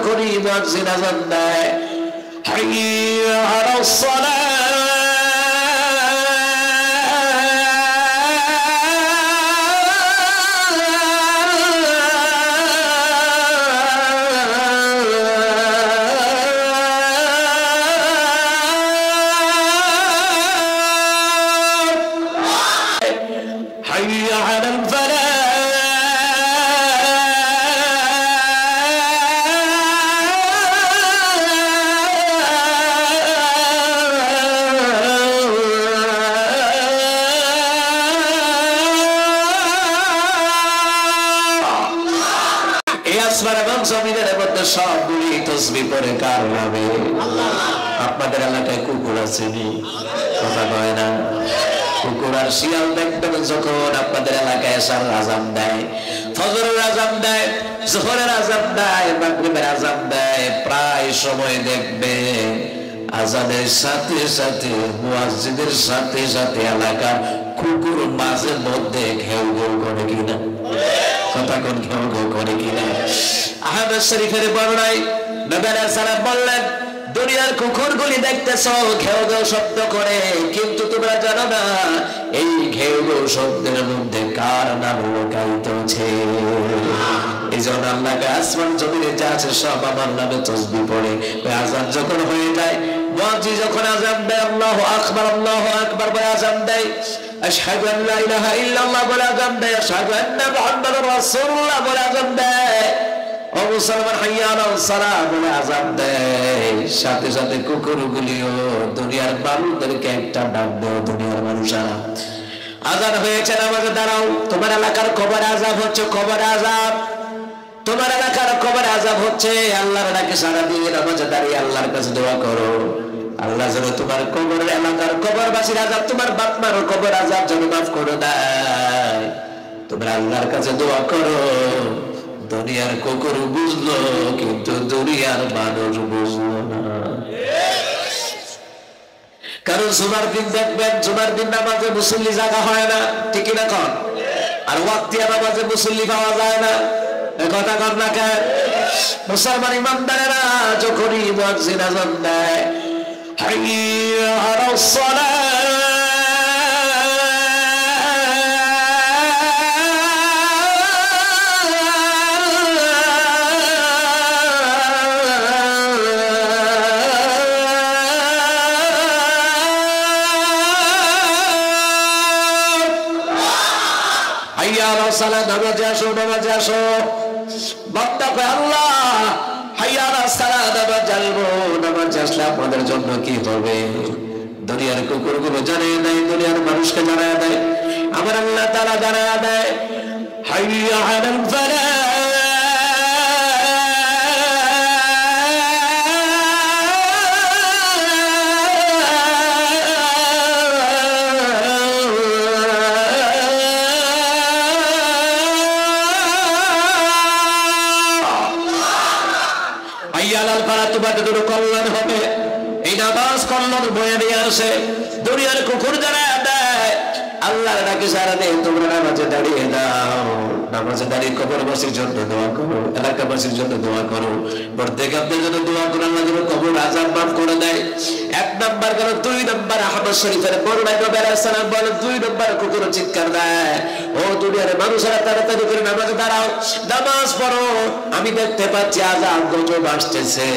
যখনই মুয়াজ্জিন আযান দেয় হাইয়া আলাস সালাহ সবগুলি তসবিহ পড়ে কার নামে? আপনাদের এলাকায় কুকুর আছে নি? কথা কয় না? কুকুর আর শিয়াল দেখবেন যখন আপনাদের এলাকায় এশার আযান দেয়, ফজরের আযান দেয়, যোহরের আযান দেয়, মাগরিবের আযান দেয়, প্রায় সময় দেখবে আযানের সাথে সাথে মুয়াজ্জিনের সাথে সাথে এলাকার কুকুর মাঝে মধ্যে ঘেউ ঘেউ করে কিনা? কথা কোন ঘেউ ঘেউ করে কিনা? আহমদ শরীফের বর্ণনায় নবী আলাইহিস সালাম বললেন, দুনিয়ার কুকুরগুলি দেখতেছো ঘেউ ঘেউ শব্দ করে, কিন্তু তোমরা জানো না এই ঘেউ ঘেউ শব্দের মধ্যে কার নাম লুকায়িত আছে। এই জন্য আল্লাহকে আসমান জমিনে যা আছে সব আমার নামে তসবিহ পড়ে। ওই আযান যখন হয়ে যায়, মুয়াজ্জিন যখন আযান দেয় আল্লাহু আকবার বলে আযান দেয়, আশহাদু আন লা ইলাহা ইল্লাল্লাহ বলে আযান দেয়, আশহাদু আন্না মুহাম্মাদুর রাসূলুল্লাহ বলে আযান দেয়, ও মুসলমান হাইয়া আলাস সালাহ বলে আযান দেয়, সাথে সাথে কুকুরগুলিও দুনিয়ার মানুষদেরকে একটা ডাক দেয়, দুনিয়ার মানুষরা আযান হয়েছে নামাজে দাঁড়াও, তোমার এলাকার কবর আযাব হচ্ছে, কবর আযাব, তোমার এলাকার কবর আযাব হচ্ছে, আল্লাহর ডাকে সাড়া দিয়ে নামাজে দাঁড়িয়ে আল্লাহর কাছে দোয়া করো, আল্লাহ যেন তোমার কবর এলাকার কবরবাসীর আযাব, তোমার বাপ মার কবর আযাব যেন মাফ করে দেয়। তোমরা আল্লাহর কাছে দোয়া করো। দুনিয়ার কুকুর বুঝলো কিন্তু দুনিয়ার মানুষ বুঝলো না। কারণ জুমার দিন দেখবেন, জুমার দিন নামাজে মুসল্লি জায়গা হয় না, ঠিক না কন? আর ওয়াক্তিয়া নামাজে মুসল্লি পাওয়া যায় না, কথা কন না কেন? মুসলমান ইমানদারেরা যখনই মুয়াজ্জিন আযান দেয় হাইয়া আলাস সালাহ নামাজে আসো, নামাজে আসো, বান্দা কয় আল্লাহ হাইয়া আলাস সালাহ, নামাজে আসবো, নামাজে আসলে আপনাদের জন্য কি হবে? দুনিয়ার কুকুরগুলো জানিয়ে দেয়, দুনিয়ার মানুষকে জানায় দেয়, আমার আল্লাহ তাআলা জানায় দেয় হাইয়া আলাল ফালাহ। কল্যাণ হবে, এই নামাজ কল্যাণ বয়ে নিয়ে আসে। দুনিয়ার কুকুর যারা দেয় আল্লাহর ডাকে সাড়া দেয়, তোমরা নামাজে দাঁড়িয়ে দাও, নামাজে দাঁড়িয়ে কবরবাসীর জন্য দোয়া করো, এলাকাবাসীর জন্য দোয়া করো, প্রত্যেকের জন্য দোয়া করো, আল্লাহ যেন কবর আযাব মাফ করে দেয়। এক নাম্বার গেল। দুই নাম্বার আহমদ শরীফের বর্ণনায় নবী আলাইহিস সালাম বলেন, দুই নাম্বার কুকুর চিৎকার দেয়, ও দুনিয়ার মানুষেরা তাড়াতাড়ি করে নামাজে দাঁড়াও, নামাজ পড়ো, আমি দেখতে পাচ্ছি আযাব গজব আসতেছে।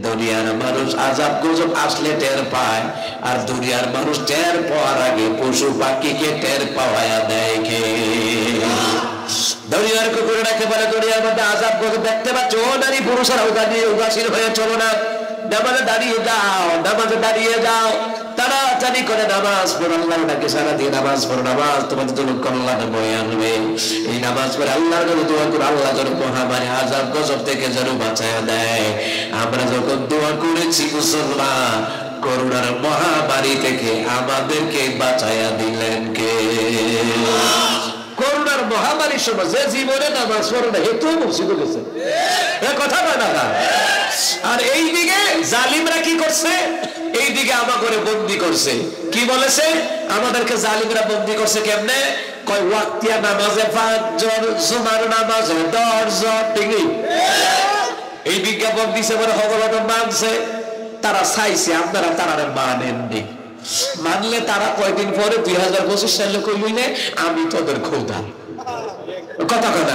দুনিয়ার মানুষ আযাব গজব আসলে টের পায়, আর দুনিয়ার মানুষ টের পাওয়ার আগে পশু পাখিকে টের পাওয়া দেখে। দুনিয়ার কুকুরটাকে বলে, দুনিয়ার মধ্যে আযাব গজব দেখতে পাচ্ছ, ও নারী পুরুষেরা উদাসীন হয়ে চলো না, নামাজে দাঁড়িয়ে যাও, নামাজে দাঁড়িয়ে যাও, তাড়াতাড়ি করে নামাজ পড়ো, আল্লাহর ডাকে সাড়া দিয়ে নামাজ পড়ো, নামাজ তোমাদের জন্য কল্যাণ বয়ে আনবে। এই নামাজ পড়ে আল্লাহর কাছে দোয়া করো, আল্লাহ যেন মহামারী আযাব গজব থেকে যেন বাঁচায় দেয়। আমরা যখন দোয়া করেছি মুসলমান, করোনার মহামারী থেকে আমাদেরকে বাঁচায়া দিলেন কে? করোনার মহামারীর সময় যে জীবনে নামাজ পড়ে না, হেতু মুসিবত গেছে, কথা বলে না। আর এইদিকে জালিমরা কি করছে? এইদিকে আমাকে বন্দী করছে। কি বলেছে? আমাদেরকে জালিমরা বন্দী করছে কেমনে? কয় ওয়াক্তিয়া নামাজে 5 জন, জুমার নামাজে 10 জন, ঠিক? এই সবক দিছে বলে হগলটা মানছে তারা চাইছে আপনারা তারারে মানেননি মানলে তারা কয়দিন পরে 2025 সালে কইলে আমি তোদের খোদা কথা কথা